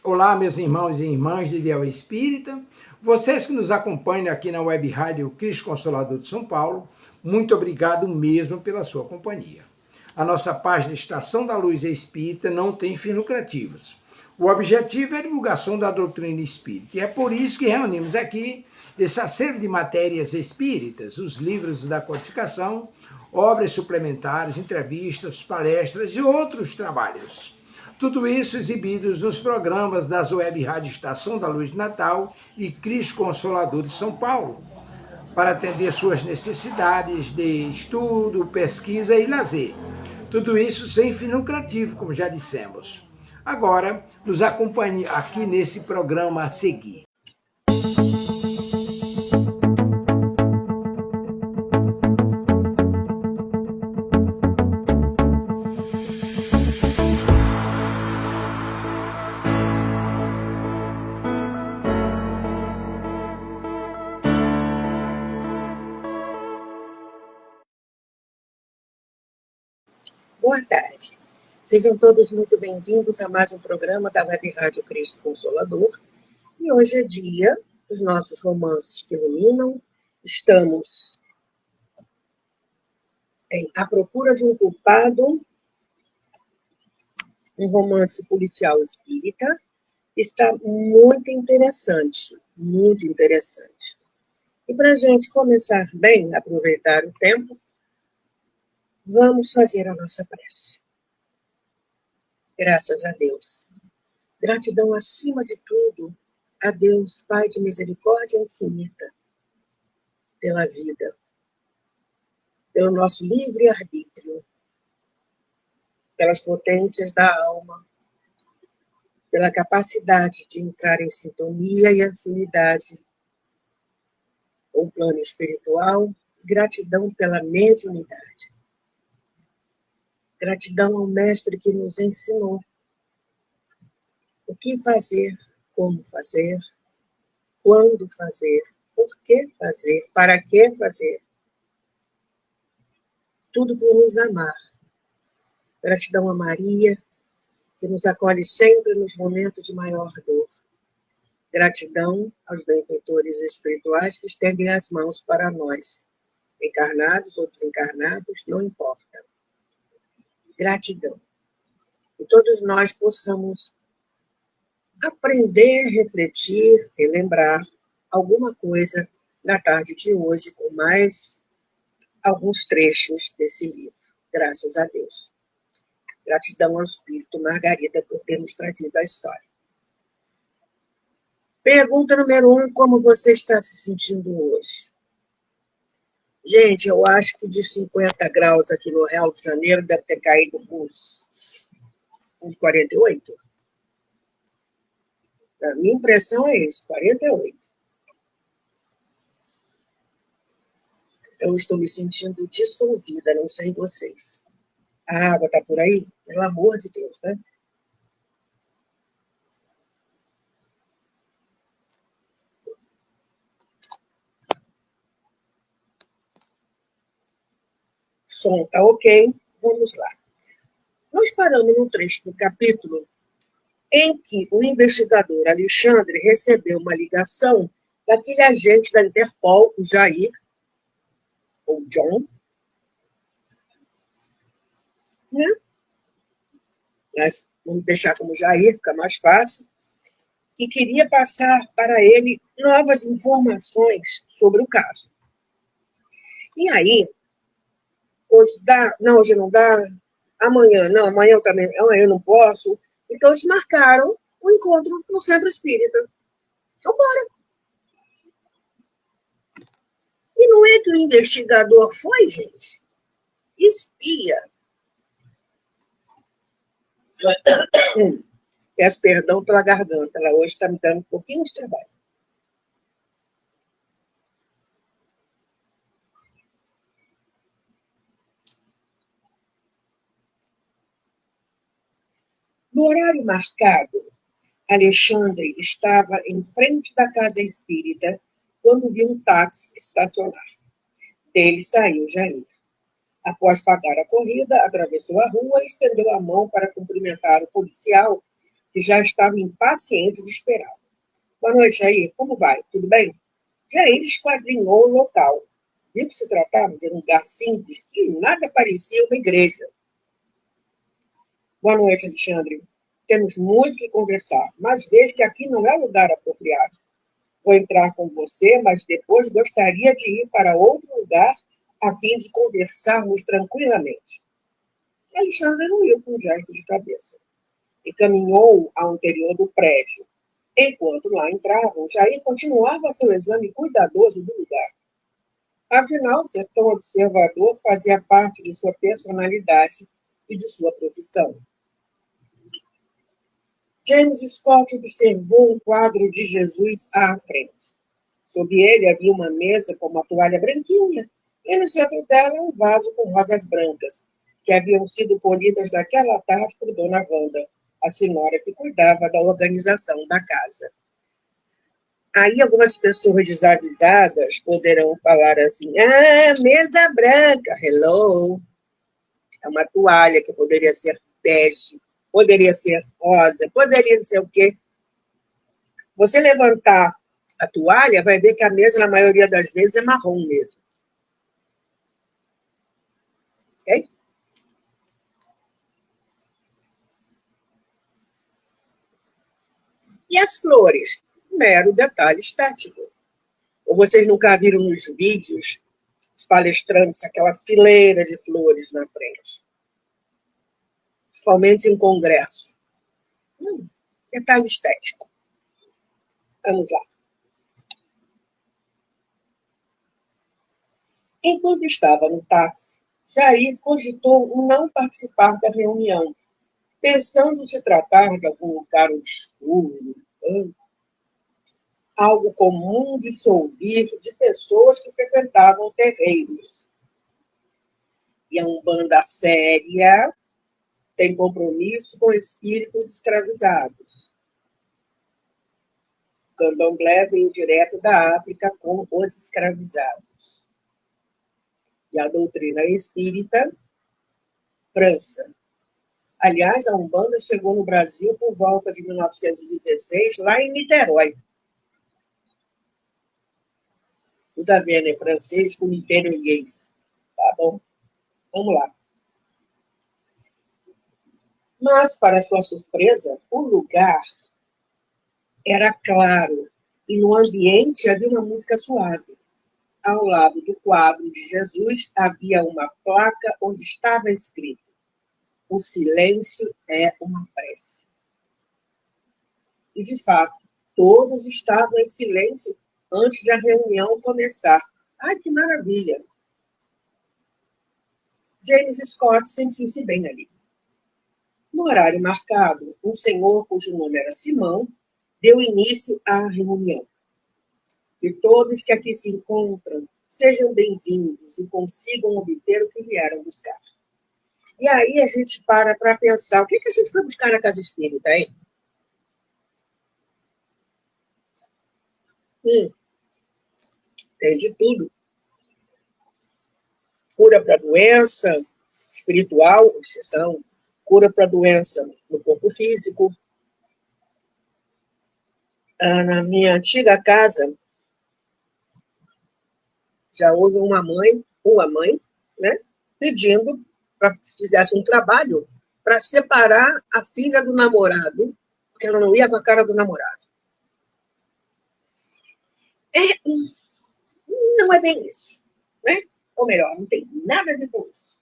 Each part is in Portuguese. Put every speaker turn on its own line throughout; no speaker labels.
Olá, meus irmãos e irmãs de Ideal Espírita, vocês que nos acompanham aqui na Web Rádio Cristo Consolador de São Paulo, muito obrigado mesmo pela sua companhia. A nossa página Estação da Luz Espírita não tem fins lucrativos. O objetivo é a divulgação da doutrina espírita e é por isso que reunimos aqui esse acervo de matérias espíritas, os livros da codificação, obras suplementares, entrevistas, palestras e outros trabalhos. Tudo isso exibidos nos programas das Web Rádio Estação da Luz de Natal e Cristo Consolador de São Paulo, para atender suas necessidades de estudo, pesquisa e lazer. Tudo isso sem fim lucrativo, como já dissemos. Agora, nos acompanhe aqui nesse programa a seguir.
Boa tarde. Sejam todos muito bem-vindos a mais um programa da Web Rádio Cristo Consolador. E hoje é dia dos nossos romances que iluminam. Estamos em A Procura de um Culpado, um romance policial espírita. Está muito interessante, muito interessante. E para a gente começar bem, aproveitar o tempo, vamos fazer a nossa prece. Graças a Deus. Gratidão acima de tudo a Deus, Pai de misericórdia infinita, pela vida, pelo nosso livre-arbítrio, pelas potências da alma, pela capacidade de entrar em sintonia e afinidade com o plano espiritual, gratidão pela mediunidade. Gratidão ao Mestre que nos ensinou o que fazer, como fazer, quando fazer, por que fazer, para que fazer. Tudo por nos amar. Gratidão a Maria, que nos acolhe sempre nos momentos de maior dor. Gratidão aos benfeitores espirituais que estendem as mãos para nós, encarnados ou desencarnados, não importa. Gratidão. Que todos nós possamos aprender, refletir, relembrar alguma coisa na tarde de hoje, com mais alguns trechos desse livro. Graças a Deus. Gratidão ao Espírito Margarida por ter nos trazido a história. Pergunta número 1, como você está se sentindo hoje? Gente, eu acho que de 50 graus aqui no Rio de Janeiro deve ter caído uns 48. A minha impressão é isso, 48. Eu estou me sentindo dissolvida, não sei vocês. A água está por aí? Pelo amor de Deus, né? Som está ok, vamos lá. Nós paramos num trecho do capítulo em que o investigador Alexandre recebeu uma ligação daquele agente da Interpol, o Jair, ou John, né? Mas vamos deixar como Jair, fica mais fácil, que queria passar para ele novas informações sobre o caso. E aí, hoje dá, não, hoje não dá, amanhã não, amanhã eu também, amanhã eu não posso. Então, eles marcaram o encontro no Centro Espírita. Então, bora. E não é que o investigador foi, gente, espia. Peço perdão pela garganta, ela hoje está me dando um pouquinho de trabalho. No horário marcado, Alexandre estava em frente da casa espírita quando viu um táxi estacionar. Dele saiu Jair. Após pagar a corrida, atravessou a rua e estendeu a mão para cumprimentar o policial que já estava impaciente de esperar. Boa noite, Jair. Como vai? Tudo bem? Jair esquadrinhou o local. Viu que se tratava de um lugar simples que nada parecia uma igreja. Boa noite, Alexandre. Temos muito que conversar, mas vejo que aqui não é lugar apropriado. Vou entrar com você, mas depois gostaria de ir para outro lugar a fim de conversarmos tranquilamente. Alexandre não ia com um gesto de cabeça e caminhou ao interior do prédio. Enquanto lá entravam, Jair continuava seu exame cuidadoso do lugar. Afinal, ser tão observador fazia parte de sua personalidade e de sua profissão. James Scott observou um quadro de Jesus à frente. Sob ele havia uma mesa com uma toalha branquinha e no centro dela um vaso com rosas brancas, que haviam sido colhidas naquela tarde por Dona Wanda, a senhora que cuidava da organização da casa. Aí algumas pessoas desavisadas poderão falar assim, mesa branca, hello. É uma toalha que poderia ser bege, poderia ser rosa, poderia não sei o quê. Você levantar a toalha, vai ver que a mesa, na maioria das vezes, é marrom mesmo. Ok? E as flores? Mero detalhe estético. Ou vocês nunca viram nos vídeos os palestrantes aquela fileira de flores na frente? Principalmente em congresso. Detalhe estético. Vamos lá. Enquanto estava no táxi, Jair cogitou não participar da reunião, pensando se tratar de algum lugar obscuro, algo comum de se ouvir de pessoas que frequentavam terreiros. E a Umbanda séria tem compromisso com espíritos escravizados. O candomblé veio direto da África com os escravizados. E a doutrina espírita, França. Aliás, a Umbanda chegou no Brasil por volta de 1916, lá em Niterói. Tudo a ver, né? Francês com niteroiês. Tá bom? Vamos lá. Mas, para sua surpresa, o lugar era claro e no ambiente havia uma música suave. Ao lado do quadro de Jesus havia uma placa onde estava escrito: o silêncio é uma prece. E, de fato, todos estavam em silêncio antes da reunião começar. Ai, que maravilha! James Scott sentiu-se bem ali. No horário marcado, um senhor cujo nome era Simão deu início à reunião. E todos que aqui se encontram sejam bem-vindos e consigam obter o que vieram buscar. E aí a gente para pensar, o que a gente foi buscar na casa espírita, hein? Tem de tudo. Cura para doença espiritual, obsessão, cura para doença no corpo físico. Na minha antiga casa, já houve uma mãe, né, pedindo para que fizesse um trabalho para separar a filha do namorado, porque ela não ia com a cara do namorado. Não é bem isso, né? Ou melhor, não tem nada a ver com isso.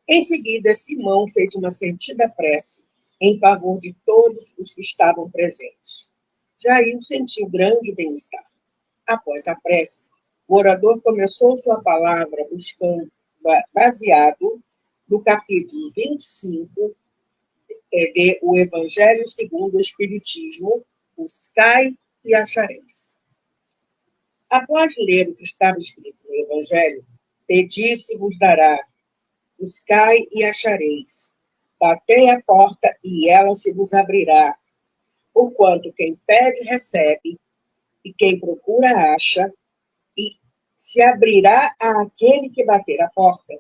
Em seguida, Simão fez uma sentida prece em favor de todos os que estavam presentes. Jair sentiu grande bem-estar. Após a prece, o orador começou sua palavra baseado no capítulo 25 de O Evangelho segundo o Espiritismo, buscai e achareis. Após ler o que estava escrito no Evangelho, pedi se vos dará, buscai e achareis, batei a porta e ela se vos abrirá, porquanto quem pede recebe, e quem procura acha, e se abrirá àquele que bater a porta.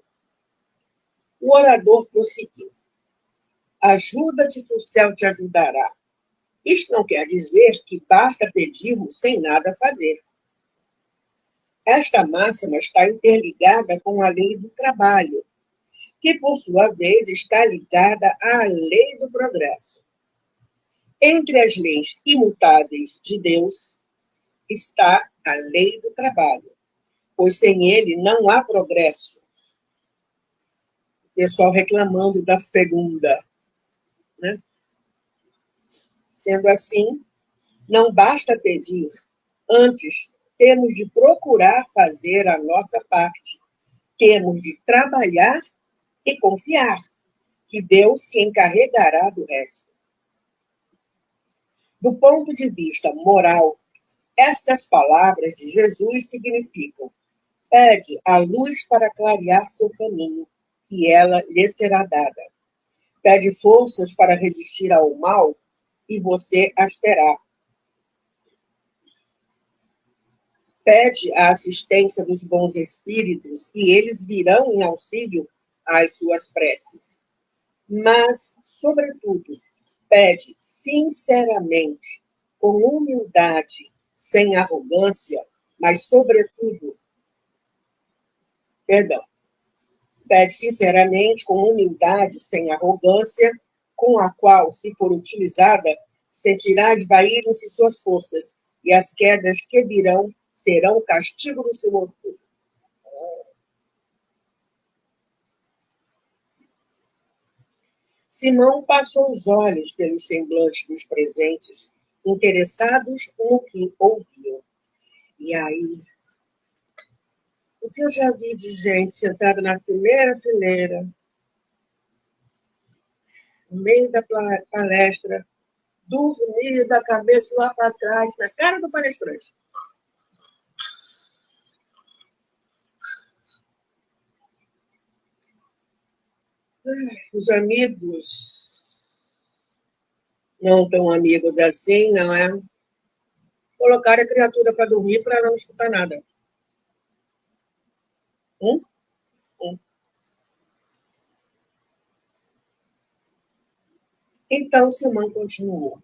O orador prosseguiu. Ajuda-te que o céu te ajudará. Isto não quer dizer que basta pedirmos sem nada fazer. Esta máxima está interligada com a lei do trabalho, que, por sua vez, está ligada à lei do progresso. Entre as leis imutáveis de Deus está a lei do trabalho, pois sem ele não há progresso. O pessoal reclamando da segunda, né? Sendo assim, não basta pedir, antes temos de procurar fazer a nossa parte, temos de trabalhar e confiar que Deus se encarregará do resto. Do ponto de vista moral, estas palavras de Jesus significam: pede a luz para clarear seu caminho, e ela lhe será dada. Pede forças para resistir ao mal, e você as terá. Pede a assistência dos bons espíritos, e eles virão em auxílio às suas preces. Mas, sobretudo, pede sinceramente, com humildade, sem arrogância, mas, sobretudo, pede sinceramente, com humildade, sem arrogância, com a qual, se for utilizada, sentirá esvaírem-se suas forças, e as quedas que virão serão o castigo do seu orgulho. Simão passou os olhos pelos semblantes dos presentes, interessados no que ouviam. E aí, o que eu já vi de gente sentada na primeira fileira, no meio da palestra, dormir da cabeça lá para trás, na cara do palestrante. Os amigos, não tão amigos assim, não é? Colocaram a criatura para dormir para não escutar nada. Então, Simão continuou.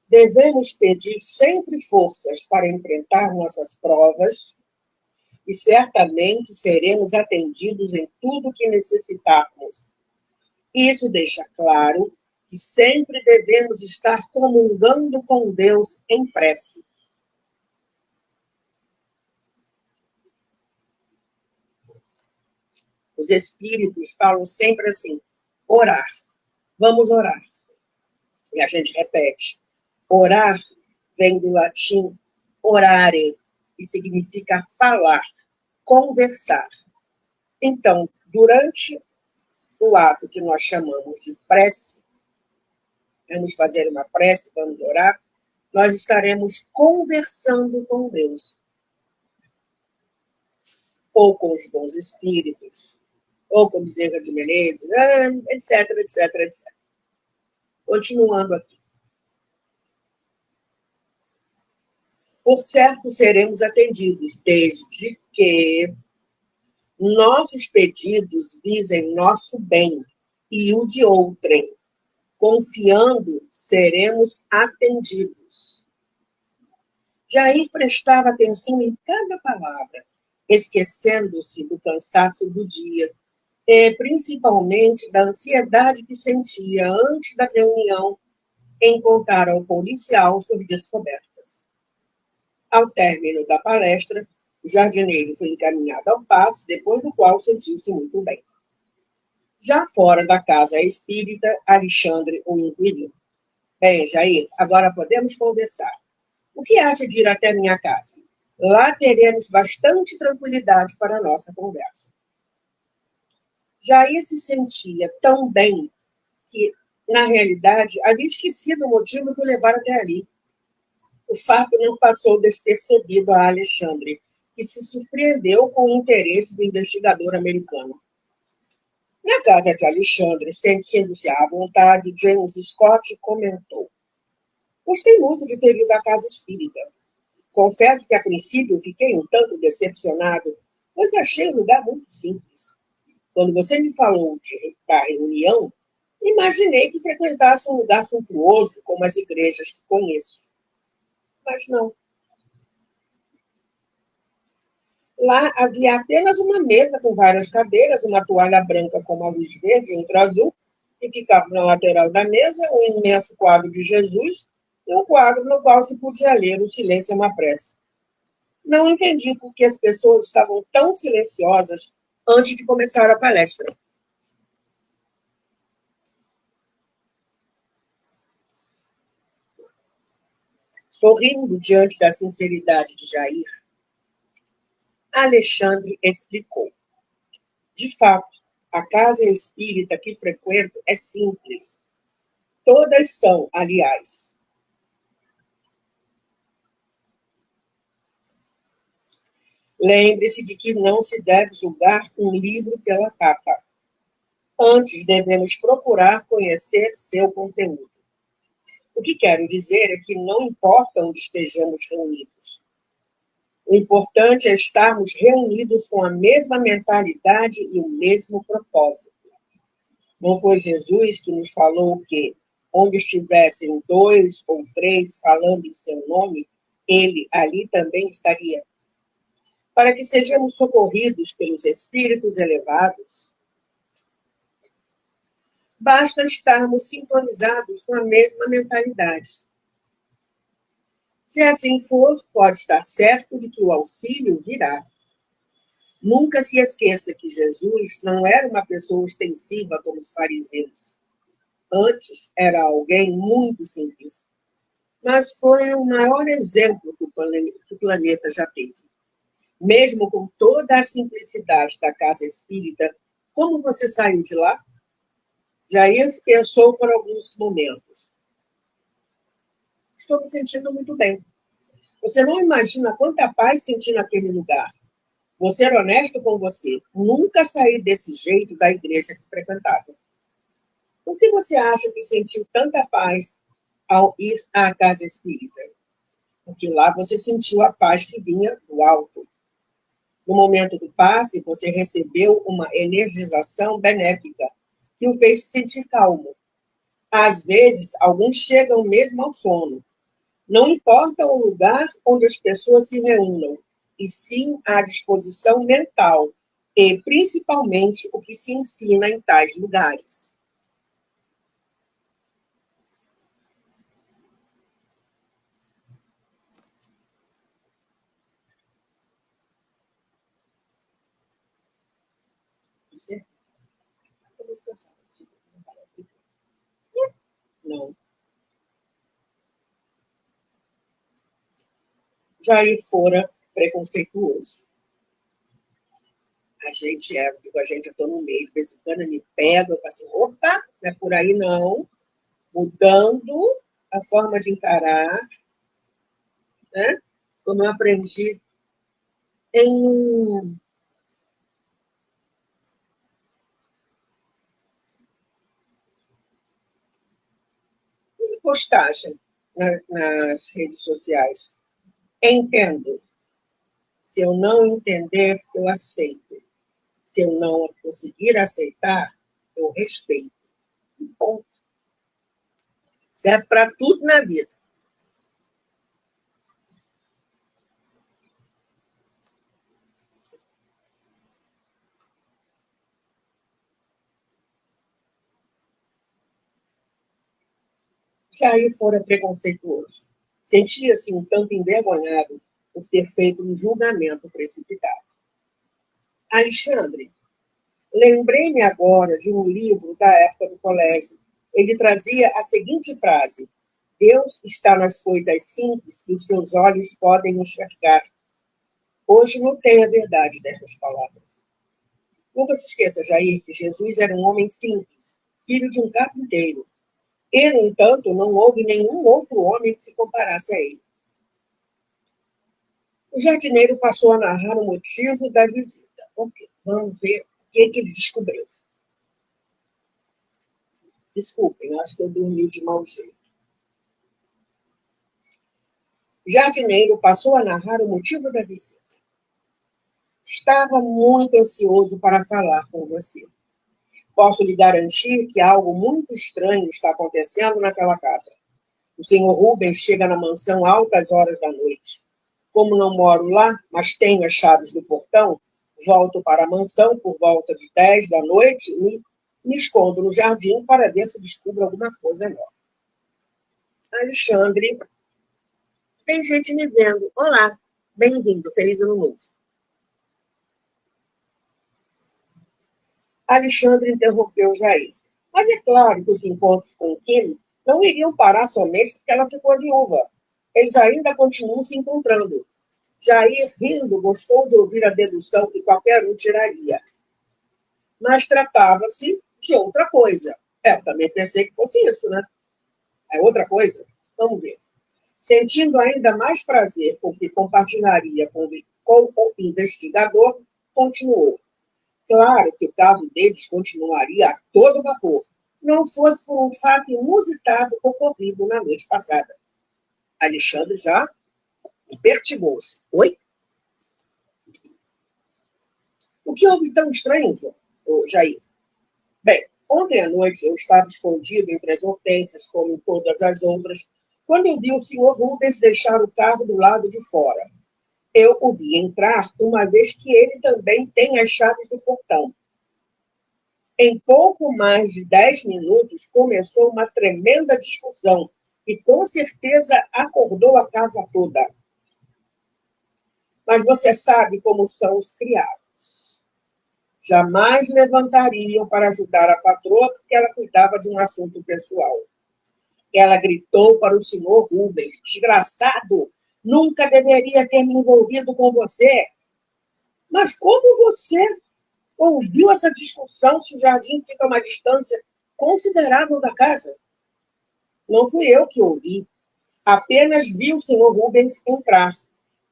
Devemos pedir sempre forças para enfrentar nossas provas e certamente seremos atendidos em tudo que necessitarmos. Isso deixa claro que sempre devemos estar comungando com Deus em prece. Os espíritos falam sempre assim, orar. Vamos orar. E a gente repete. Orar vem do latim orare, que significa falar, conversar. Então, durante o ato que nós chamamos de prece, vamos fazer uma prece, vamos orar, nós estaremos conversando com Deus. Ou com os bons espíritos, ou com Bezerra de Menezes, etc, etc, etc. Continuando aqui. Por certo, seremos atendidos, desde que nossos pedidos visem nosso bem e o de outrem. Confiando, seremos atendidos. Jair prestava atenção em cada palavra, esquecendo-se do cansaço do dia, e principalmente da ansiedade que sentia antes da reunião em contar ao policial suas descobertas. Ao término da palestra, o jardineiro foi encaminhado ao passe, depois do qual sentiu-se muito bem. Já fora da casa espírita, Alexandre o inquiriu. Bem, Jair, agora podemos conversar. O que acha de ir até minha casa? Lá teremos bastante tranquilidade para a nossa conversa. Jair se sentia tão bem que, na realidade, havia esquecido o motivo que o levara até ali. O fato não passou despercebido a Alexandre, que se surpreendeu com o interesse do investigador americano. Na casa de Alexandre, sentindo-se à vontade, James Scott comentou. Gostei muito de ter ido à casa espírita. Confesso que, a princípio, fiquei um tanto decepcionado, pois achei o lugar muito simples. Quando você me falou da reunião, Imaginei que frequentasse um lugar suntuoso, como as igrejas que conheço. Mas não. Lá havia apenas uma mesa com várias cadeiras, uma toalha branca com uma luz verde e outra azul, e ficava na lateral da mesa um imenso quadro de Jesus e um quadro no qual se podia ler o silêncio é uma prece. Não entendi por que as pessoas estavam tão silenciosas antes de começar a palestra. Sorrindo diante da sinceridade de Jair, Alexandre explicou. De fato, a casa espírita que frequento é simples. Todas são, aliás. Lembre-se de que não se deve julgar um livro pela capa. Antes, devemos procurar conhecer seu conteúdo. O que quero dizer é que não importa onde estejamos reunidos. O importante é estarmos reunidos com a mesma mentalidade e o mesmo propósito. Não foi Jesus que nos falou que, onde estivessem 2 ou 3 falando em seu nome, ele ali também estaria? Para que sejamos socorridos pelos espíritos elevados, basta estarmos sintonizados com a mesma mentalidade. Se assim for, pode estar certo de que o auxílio virá. Nunca se esqueça que Jesus não era uma pessoa ostensiva como os fariseus. Antes, era alguém muito simples. Mas foi o maior exemplo que o planeta já teve. Mesmo com toda a simplicidade da casa espírita, como você saiu de lá? Jair pensou por alguns momentos. Estou me sentindo muito bem. Você não imagina quanta paz senti naquele lugar. Vou ser honesto com você. Nunca saí desse jeito da igreja que frequentava. Por que você acha que sentiu tanta paz ao ir à casa espírita? Porque lá você sentiu a paz que vinha do alto. No momento do passe, você recebeu uma energização benéfica que o fez se sentir calmo. Às vezes, alguns chegam mesmo ao sono. Não importa o lugar onde as pessoas se reúnam, e sim a disposição mental e, principalmente, o que se ensina em tais lugares. Você? Não. Jair fora preconceituoso. Eu estou no meio, de vez em quando me pega, eu falo assim, opa, não é por aí não, mudando a forma de encarar, né? Como eu aprendi em postagem nas redes sociais. Entendo. Se eu não entender, eu aceito. Se eu não conseguir aceitar, eu respeito. Ponto. Serve para tudo na vida. Jair fora preconceituoso. Sentia-se um tanto envergonhado por ter feito um julgamento precipitado. Alexandre, lembrei-me agora de um livro da época do colégio. Ele trazia a seguinte frase: Deus está nas coisas simples que os seus olhos podem enxergar. Hoje não tem a verdade dessas palavras. Nunca se esqueça, Jair, que Jesus era um homem simples, filho de um carpinteiro. E, no entanto, não houve nenhum outro homem que se comparasse a ele. O jardineiro passou a narrar o motivo da visita. Ok, vamos ver o que ele descobriu. Desculpem, acho que eu dormi de mau jeito. O jardineiro passou a narrar o motivo da visita. Estava muito ansioso para falar com você. Posso lhe garantir que algo muito estranho está acontecendo naquela casa. O senhor Rubens chega na mansão altas horas da noite. Como não moro lá, mas tenho as chaves do portão, volto para a mansão por volta de 10 da noite e me escondo no jardim para ver se descubro alguma coisa nova. Alexandre, tem gente me vendo. Olá, bem-vindo, feliz ano novo. Alexandre interrompeu Jair. Mas é claro que os encontros com Kim não iriam parar somente porque ela ficou viúva. Eles ainda continuam se encontrando. Jair, rindo, gostou de ouvir a dedução que qualquer um tiraria. Mas tratava-se de outra coisa. Eu também pensei que fosse isso, né? É outra coisa? Vamos ver. Sentindo ainda mais prazer com o que compartilharia com o investigador, continuou. Claro que o caso deles continuaria a todo vapor, não fosse por um fato inusitado ocorrido na noite passada. Alexandre já pertigou-se. Oi? O que houve tão estranho, Jair? Bem, ontem à noite eu estava escondido entre as hortênsias, como em todas as outras, quando eu vi o senhor Rubens deixar o carro do lado de fora. Eu o vi entrar, uma vez que ele também tem as chaves do portão. Em pouco mais de 10 minutos, começou uma tremenda discussão, que com certeza acordou a casa toda. Mas você sabe como são os criados. Jamais levantariam para ajudar a patroa, porque ela cuidava de um assunto pessoal. Ela gritou para o senhor Rubens: desgraçado, nunca deveria ter me envolvido com você. Mas como você ouviu essa discussão se o jardim fica a uma distância considerável da casa? Não fui eu que ouvi. Apenas vi o senhor Rubens entrar.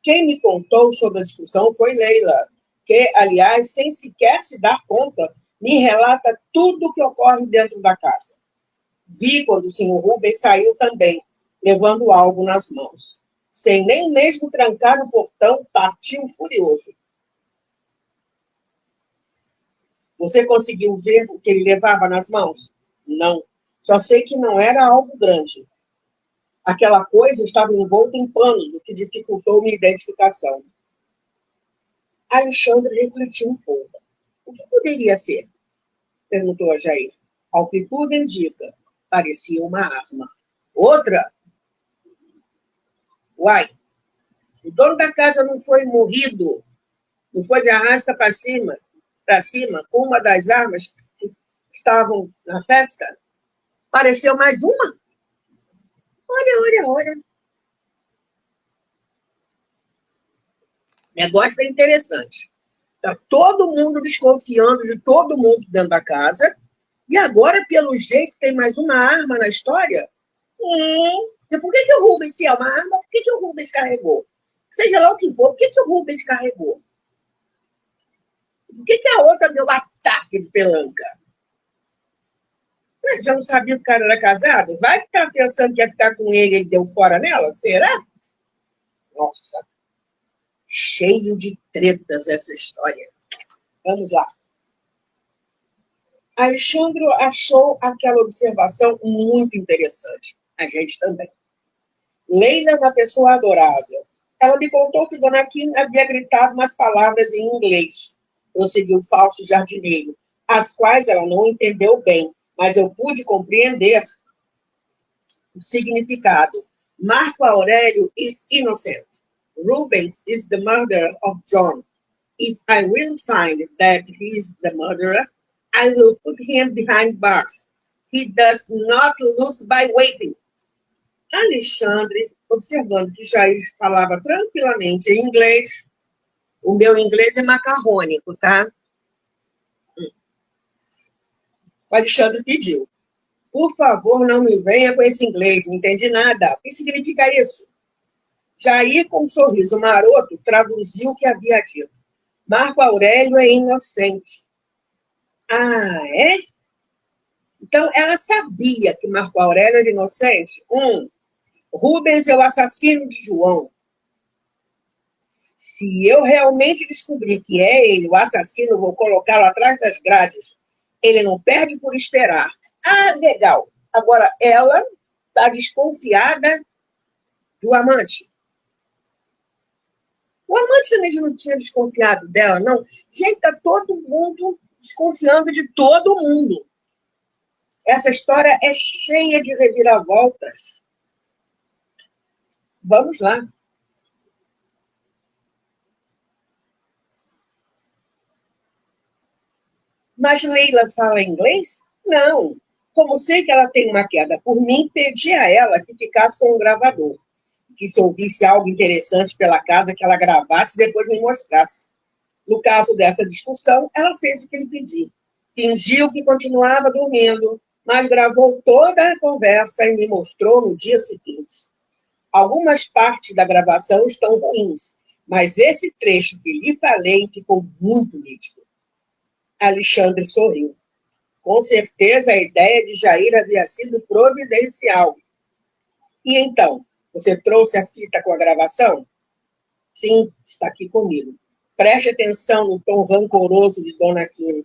Quem me contou sobre a discussão foi Leila, que, aliás, sem sequer se dar conta, me relata tudo o que ocorre dentro da casa. Vi quando o senhor Rubens saiu também, levando algo nas mãos. Sem nem mesmo trancar o portão, partiu furioso. Você conseguiu ver o que ele levava nas mãos? Não. Só sei que não era algo grande. Aquela coisa estava envolta em panos, o que dificultou minha identificação. Alexandre refletiu um pouco. O que poderia ser? Perguntou a Jair. Ao que tudo indica, parecia uma arma. Outra? Uai, o dono da casa não foi morrido, não foi de arrasta para cima, com uma das armas que estavam na festa? Pareceu mais uma? Olha. O negócio é interessante. Está todo mundo desconfiando de todo mundo dentro da casa, e agora, pelo jeito, tem mais uma arma na história? E por que o Rubens, se é uma arma, por que o Rubens carregou? Seja lá o que for, por que o Rubens carregou? Por que a outra deu ataque de pelanca? Mas já não sabia que o cara era casado? Vai que estava pensando que ia ficar com ele e deu fora nela? Será? Nossa, cheio de tretas essa história. Vamos lá. Alexandre achou aquela observação muito interessante. A gente também. Leila é uma pessoa adorável. Ela me contou que Dona Kim havia gritado umas palavras em inglês. Prosseguiu o falso jardineiro, as quais ela não entendeu bem, mas eu pude compreender o significado. Marco Aurélio is innocent. Rubens is the murderer of John. If I will find that he is the murderer, I will put him behind bars. He does not lose by waiting. Alexandre, observando que Jair falava tranquilamente em inglês, o meu inglês é macarrônico, tá? O Alexandre pediu: por favor, não me venha com esse inglês, não entendi nada. O que significa isso? Jair, com um sorriso maroto, traduziu o que havia dito. Marco Aurélio é inocente. Ah, é? Então, ela sabia que Marco Aurélio era inocente? Rubens é o assassino de João. Se eu realmente descobrir que é ele o assassino, vou colocá-lo atrás das grades, Ele não perde por esperar. Ah, legal. Agora, ela está desconfiada do amante. O amante também não tinha desconfiado dela, não. Gente, está todo mundo desconfiando de todo mundo. Essa história é cheia de reviravoltas. Vamos lá. Mas Leila fala inglês? Não. Como sei que ela tem uma queda por mim, pedi a ela que ficasse com um gravador. Que se ouvisse algo interessante pela casa, que ela gravasse e depois me mostrasse. No caso dessa discussão, ela fez o que ele pediu. Fingiu que continuava dormindo, mas gravou toda a conversa e me mostrou no dia seguinte. Algumas partes da gravação estão ruins, mas esse trecho que lhe falei ficou muito nítido. Alexandre sorriu. Com certeza a ideia de Jair havia sido providencial. E então, você trouxe a fita com a gravação? Sim, está aqui comigo. Preste atenção no tom rancoroso de Dona Aquino.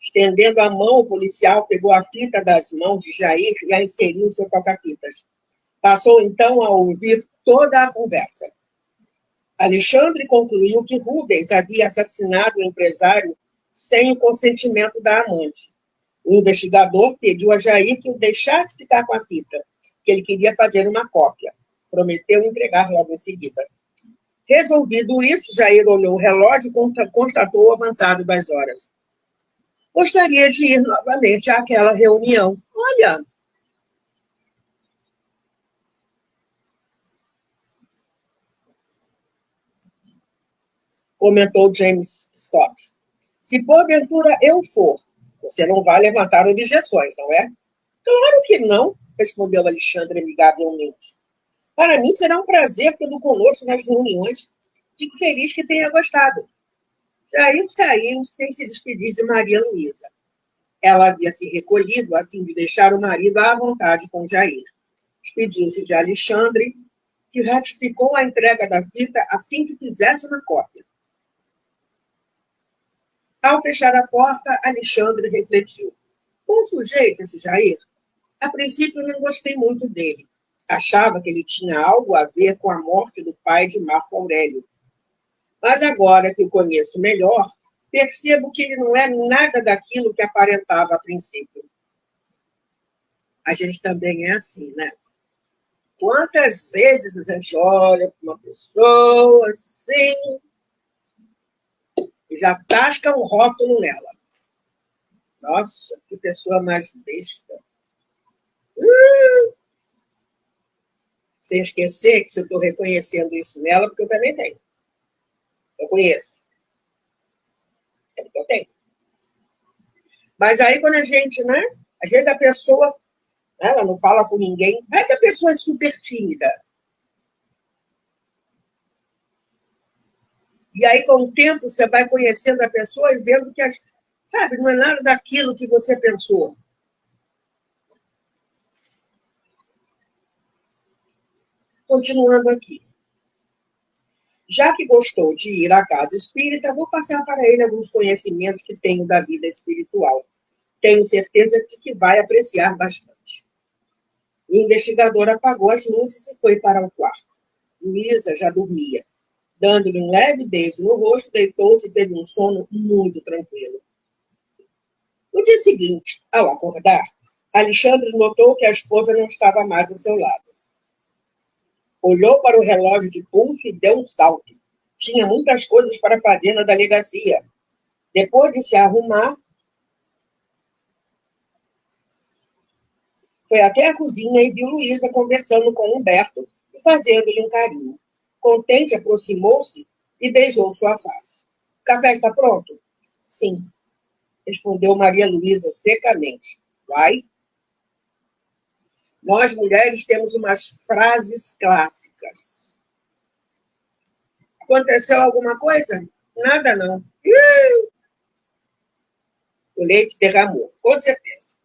Estendendo a mão, o policial pegou a fita das mãos de Jair e a inseriu em seu toca-fitas. Passou então a ouvir toda a conversa. Alexandre concluiu que Rubens havia assassinado o empresário sem o consentimento da amante. O investigador pediu a Jair que o deixasse ficar com a fita, que ele queria fazer uma cópia. Prometeu entregar logo em seguida. Resolvido isso, Jair olhou o relógio e constatou o avançado das horas. Gostaria de ir novamente àquela reunião. Olha, comentou James Scott. Se porventura eu for, você não vai levantar objeções, não é? Claro que não, respondeu Alexandre amigavelmente. Para mim será um prazer tê-lo conosco nas reuniões. Fico feliz que tenha gostado. Jair saiu sem se despedir de Maria Luísa. Ela havia se recolhido a fim de deixar o marido à vontade com Jair. Despediu-se de Alexandre, que ratificou a entrega da fita assim que fizesse uma cópia. Ao fechar a porta, Alexandre refletiu. Bom sujeito esse Jair. A princípio, não gostei muito dele. Achava que ele tinha algo a ver com a morte do pai de Marco Aurélio. Mas agora que o conheço melhor, percebo que ele não é nada daquilo que aparentava a princípio. A gente também é assim, né? Quantas vezes a gente olha para uma pessoa assim e já tasca um rótulo nela. Nossa, que pessoa mais besta. Sem esquecer que se eu estou reconhecendo isso nela, porque eu também tenho. Eu conheço. É porque eu tenho. Mas aí quando a gente, né? Às vezes a pessoa, né, ela não fala com ninguém. Vai que a pessoa é super tímida. E aí, com o tempo, você vai conhecendo a pessoa e vendo que, sabe, não é nada daquilo que você pensou. Continuando aqui. Já que gostou de ir à casa espírita, vou passar para ele alguns conhecimentos que tenho da vida espiritual. Tenho certeza de que vai apreciar bastante. O investigador apagou as luzes e foi para o quarto. Luísa já dormia. Dando-lhe um leve beijo no rosto, deitou-se e teve um sono muito tranquilo. No dia seguinte, ao acordar, Alexandre notou que a esposa não estava mais ao seu lado. Olhou para o relógio de pulso e deu um salto. Tinha muitas coisas para fazer na delegacia. Depois de se arrumar, foi até a cozinha e viu Luísa conversando com Humberto e fazendo-lhe um carinho. Contente, aproximou-se e beijou sua face. O café está pronto? Sim, respondeu Maria Luísa secamente. Vai? Nós, mulheres, temos umas frases clássicas. Aconteceu alguma coisa? Nada, não. O leite derramou, com certeza.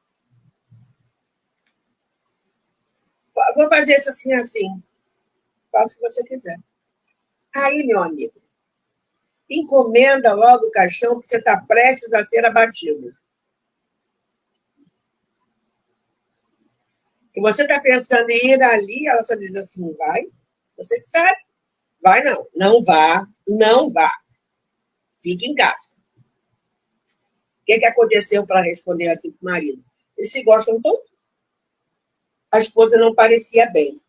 Vou fazer isso assim, assim. Faça o que você quiser. Aí, meu amigo, encomenda logo o caixão, que você está prestes a ser abatido. Se você está pensando em ir ali, ela só diz assim, vai. Você que sabe. Vai não. Não vá. Não vá. Fique em casa. O que aconteceu para responder assim para o marido? Eles se gostam tanto. A esposa não parecia bem.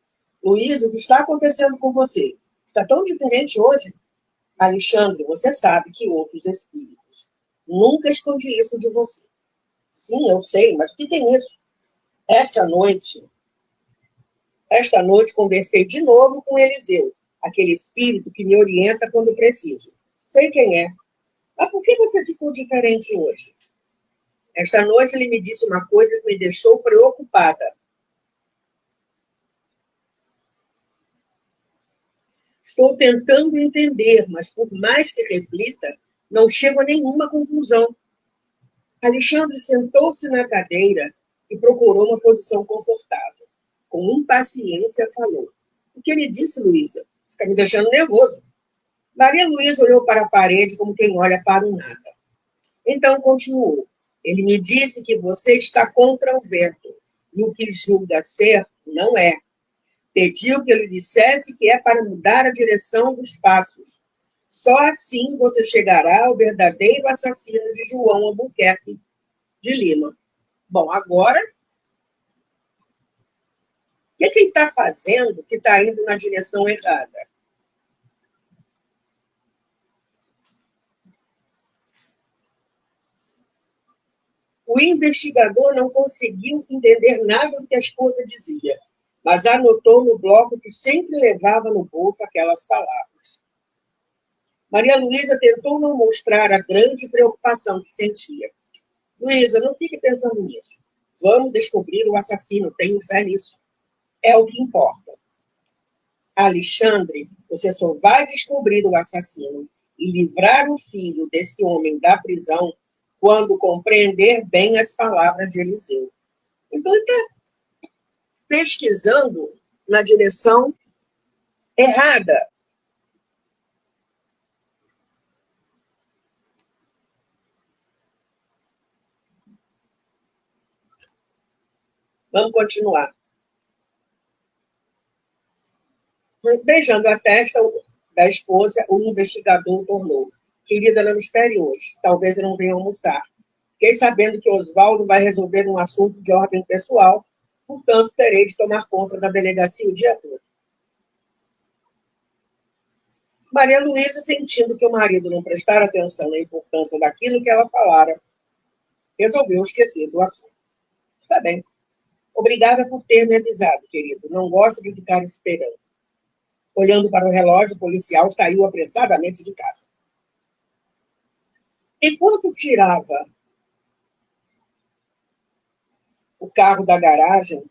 Luísa, o que está acontecendo com você? Está tão diferente hoje? Alexandre, você sabe que outros espíritos. Nunca escondi isso de você. Sim, eu sei, mas o que tem isso? Esta noite conversei de novo com Eliseu, aquele espírito que me orienta quando preciso. Sei quem é. Mas por que você ficou diferente hoje? Esta noite ele me disse uma coisa que me deixou preocupada. Estou tentando entender, mas por mais que reflita, não chego a nenhuma conclusão. Alexandre sentou-se na cadeira e procurou uma posição confortável. Com impaciência falou. O que ele disse, Luísa? Está me deixando nervoso. Maria Luísa olhou para a parede como quem olha para o nada. Então continuou. Ele me disse que você está contra o vento, e o que julga ser, não é. Pediu que eu lhe dissesse que é para mudar a direção dos passos. Só assim você chegará ao verdadeiro assassino de João Albuquerque de Lima. Bom, agora, o que ele está fazendo que está indo na direção errada? O investigador não conseguiu entender nada do que a esposa dizia, mas anotou no bloco que sempre levava no bolso aquelas palavras. Maria Luísa tentou não mostrar a grande preocupação que sentia. Luísa, não fique pensando nisso. Vamos descobrir o assassino, tenho fé nisso. É o que importa. Alexandre, você só vai descobrir o assassino e livrar o filho desse homem da prisão quando compreender bem as palavras de Eliseu. Então, ele está pesquisando na direção errada. Vamos continuar. Beijando a testa da esposa, o investigador tornou. Querida, não me espere hoje. Talvez eu não venha almoçar. Fiquei sabendo que Oswaldo vai resolver um assunto de ordem pessoal, portanto, terei de tomar conta da delegacia o dia todo. Maria Luísa, sentindo que o marido não prestara atenção na importância daquilo que ela falara, resolveu esquecer do assunto. Está bem. Obrigada por ter me avisado, querido. Não gosto de ficar esperando. Olhando para o relógio, o policial saiu apressadamente de casa. Enquanto tirava o carro da garagem,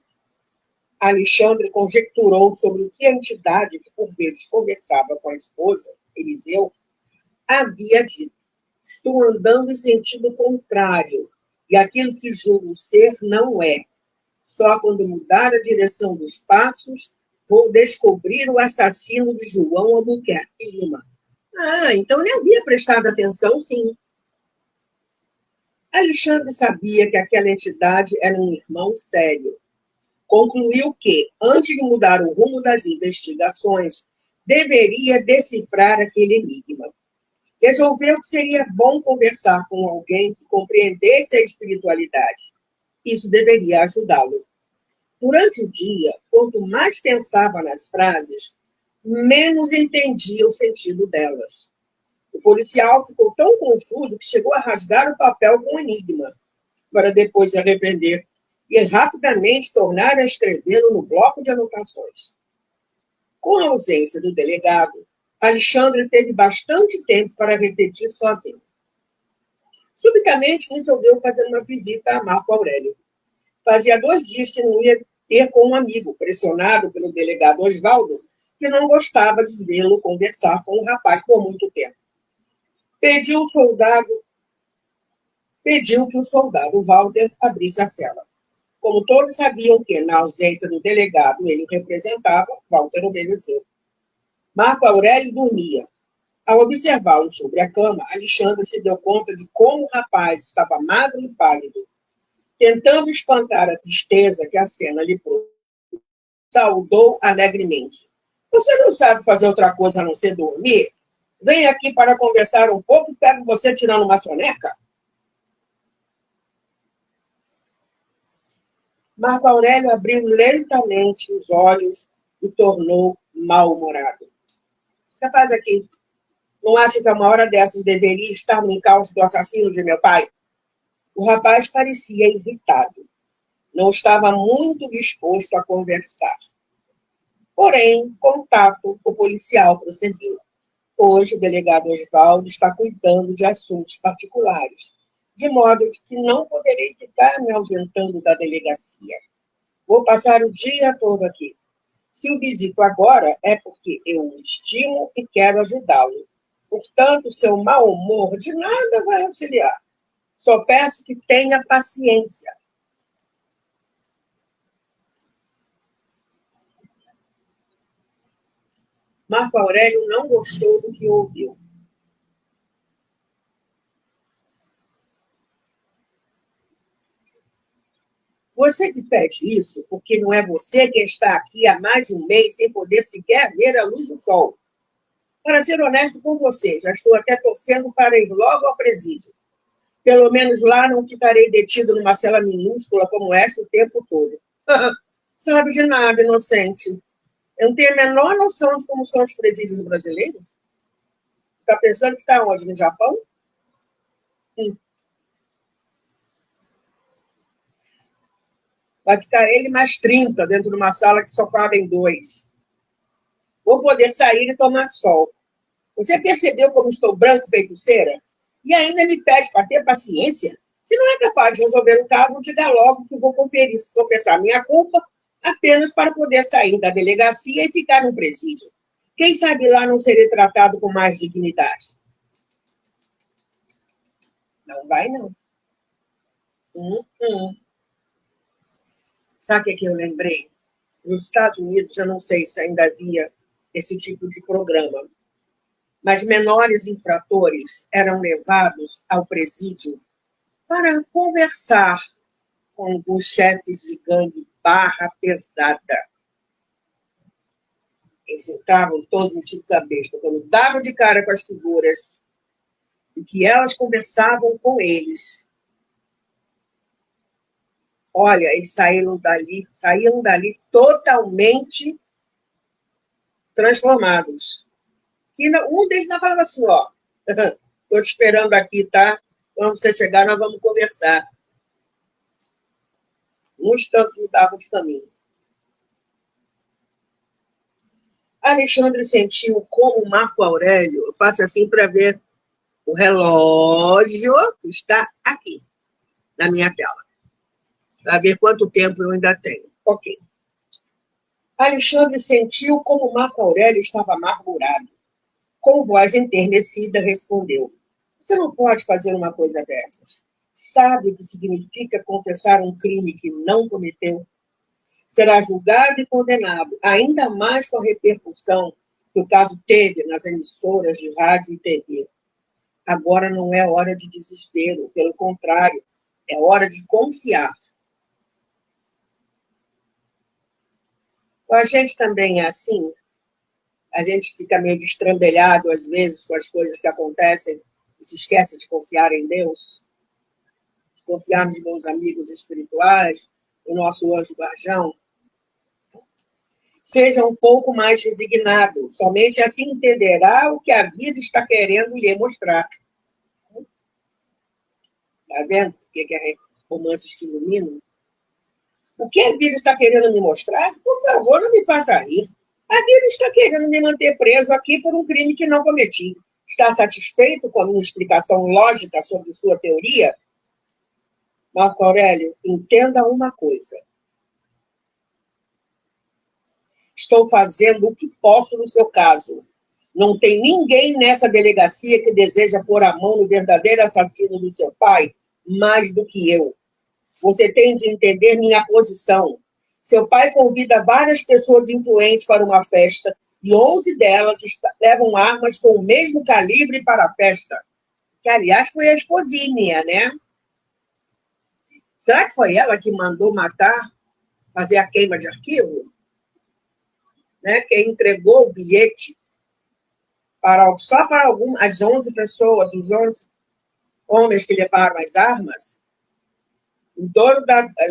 Alexandre conjecturou sobre o que a entidade, que por vezes conversava com a esposa, Eliseu, havia dito. Estou andando em sentido contrário, e aquilo que julgo ser não é. Só quando mudar a direção dos passos, vou descobrir o assassino de João Albuquerque Lima. Ah, então ele havia prestado atenção, sim. Alexandre sabia que aquela entidade era um irmão sério. Concluiu que, antes de mudar o rumo das investigações, deveria decifrar aquele enigma. Resolveu que seria bom conversar com alguém que compreendesse a espiritualidade. Isso deveria ajudá-lo. Durante o dia, quanto mais pensava nas frases, menos entendia o sentido delas. O policial ficou tão confuso que chegou a rasgar o papel com o enigma, para depois se arrepender e rapidamente tornar a escrevê-lo no bloco de anotações. Com a ausência do delegado, Alexandre teve bastante tempo para refletir sozinho. Subitamente, resolveu fazer uma visita a Marco Aurélio. Fazia 2 dias que não ia ter com um amigo, pressionado pelo delegado Oswaldo, que não gostava de vê-lo conversar com o rapaz por muito tempo. Pediu que o soldado Walter abrisse a cela. Como todos sabiam que, na ausência do delegado, ele o representava, Walter obedeceu. Marco Aurélio dormia. Ao observá-lo sobre a cama, Alexandre se deu conta de como o rapaz estava magro e pálido. Tentando espantar a tristeza que a cena lhe pôs, saudou alegremente. Você não sabe fazer outra coisa a não ser dormir? Vem aqui para conversar um pouco e pego você tirando uma soneca. Marco Aurélio abriu lentamente os olhos e tornou mal-humorado. O que você faz aqui? Não acha que a uma hora dessas deveria estar no encalço do assassino de meu pai? O rapaz parecia irritado. Não estava muito disposto a conversar. Porém, contato, o policial prosseguiu. Hoje, o delegado Osvaldo está cuidando de assuntos particulares, de modo que não poderei ficar me ausentando da delegacia. Vou passar o dia todo aqui. Se o visito agora, é porque eu o estimo e quero ajudá-lo. Portanto, seu mau humor de nada vai auxiliar. Só peço que tenha paciência. Marco Aurélio não gostou do que ouviu. Você que pede isso porque não é você que está aqui há mais de um mês sem poder sequer ver a luz do sol. Para ser honesto com você, já estou até torcendo para ir logo ao presídio. Pelo menos lá não ficarei detido numa cela minúscula como esta o tempo todo. Sabe de nada, inocente. Eu não tenho a menor noção de como são os presídios brasileiros. Está pensando que está onde? No Japão? Vai ficar ele mais 30 dentro de uma sala que só cabem 2. Vou poder sair e tomar sol. Você percebeu como estou branco feito cera? E ainda me pede para ter paciência? Se não é capaz de resolver o caso, diga logo que vou confessar minha culpa apenas para poder sair da delegacia e ficar no presídio. Quem sabe lá não serei tratado com mais dignidade. Não vai, não. Sabe o que eu lembrei? Nos Estados Unidos, eu não sei se ainda havia esse tipo de programa, mas menores infratores eram levados ao presídio para conversar com os chefes de gangue barra pesada. Eles entravam todos metidos a besta. Quando davam de cara com as figuras e que elas conversavam com eles, olha, eles saíram dali totalmente transformados. E um deles falava assim, ó, estou te esperando aqui, tá? Quando você chegar, nós vamos conversar. Um instante mudavam de caminho. Alexandre sentiu como Marco Aurélio, eu faço assim para ver o relógio que está aqui, na minha tela. Para ver quanto tempo eu ainda tenho. Ok. Alexandre sentiu como Marco Aurélio estava amargurado. Com voz enternecida, respondeu: Você não pode fazer uma coisa dessas. Sabe o que significa confessar um crime que não cometeu? Será julgado e condenado, ainda mais com a repercussão que o caso teve nas emissoras de rádio e TV. Agora não é hora de desespero, pelo contrário, é hora de confiar. A gente também é assim. A gente fica meio destrambelhado, às vezes, com as coisas que acontecem e se esquece de confiar em Deus, de confiar nos meus amigos espirituais, no nosso anjo guardião. Seja um pouco mais resignado. Somente assim entenderá o que a vida está querendo lhe mostrar. Está vendo o que é romances que iluminam? O que a vida está querendo me mostrar? Por favor, não me faça rir. A vida está querendo me manter preso aqui por um crime que não cometi. Está satisfeito com a minha explicação lógica sobre sua teoria? Marco Aurélio, entenda uma coisa. Estou fazendo o que posso no seu caso. Não tem ninguém nessa delegacia que deseja pôr a mão no verdadeiro assassino do seu pai mais do que eu. Você tem de entender minha posição. Seu pai convida várias pessoas influentes para uma festa e 11 delas levam armas com o mesmo calibre para a festa. Que, aliás, foi a esposinha, né? Será que foi ela que mandou matar, fazer a queima de arquivo? Né? Quem entregou o bilhete só para as 11 pessoas, os 11 homens que levaram as armas?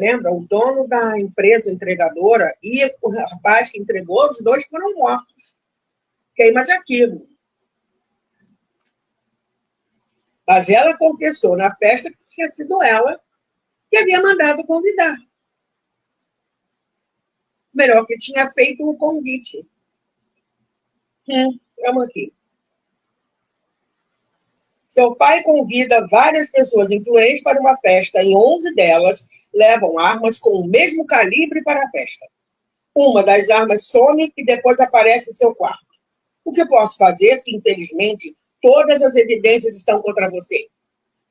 Lembra? O dono da empresa entregadora e o rapaz que entregou, os dois foram mortos. Queima de arquivo. Mas ela confessou na festa que tinha sido ela que havia mandado convidar. Melhor, que tinha feito o convite. Vamos aqui. Seu pai convida várias pessoas influentes para uma festa e 11 delas levam armas com o mesmo calibre para a festa. Uma das armas some e depois aparece em seu quarto. O que posso fazer se, infelizmente, todas as evidências estão contra você?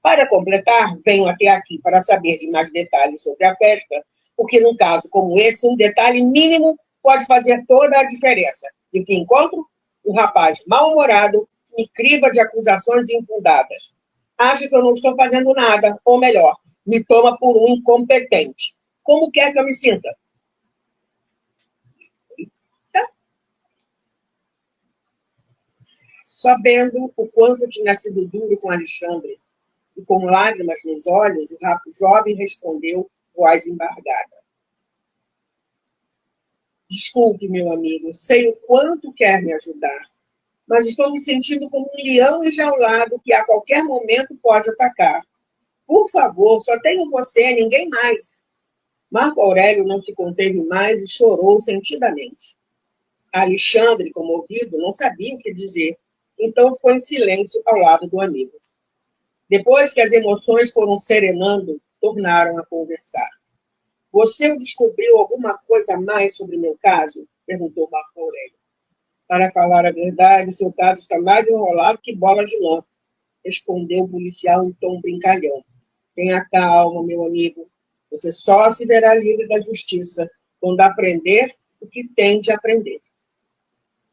Para completar, venho até aqui para saber de mais detalhes sobre a festa, porque num caso como esse, um detalhe mínimo pode fazer toda a diferença. E o que encontro? Um rapaz mal-humorado me criba de acusações infundadas. Acha que eu não estou fazendo nada, ou melhor, me toma por um incompetente. Como quer que eu me sinta? Sabendo o quanto tinha sido duro com Alexandre, e com lágrimas nos olhos, o jovem respondeu, voz embargada. Desculpe, meu amigo, sei o quanto quer me ajudar, mas estou me sentindo como um leão enjaulado que a qualquer momento pode atacar. Por favor, só tenho você, ninguém mais. Marco Aurélio não se conteve mais e chorou sentidamente. Alexandre, comovido, não sabia o que dizer, então ficou em silêncio ao lado do amigo. Depois que as emoções foram serenando, tornaram a conversar. Você descobriu alguma coisa a mais sobre meu caso? Perguntou Marco Aurélio. Para falar a verdade, seu caso está mais enrolado que bola de lã, respondeu o policial em tom brincalhão. Tenha calma, meu amigo. Você só se verá livre da justiça quando aprender o que tem de aprender.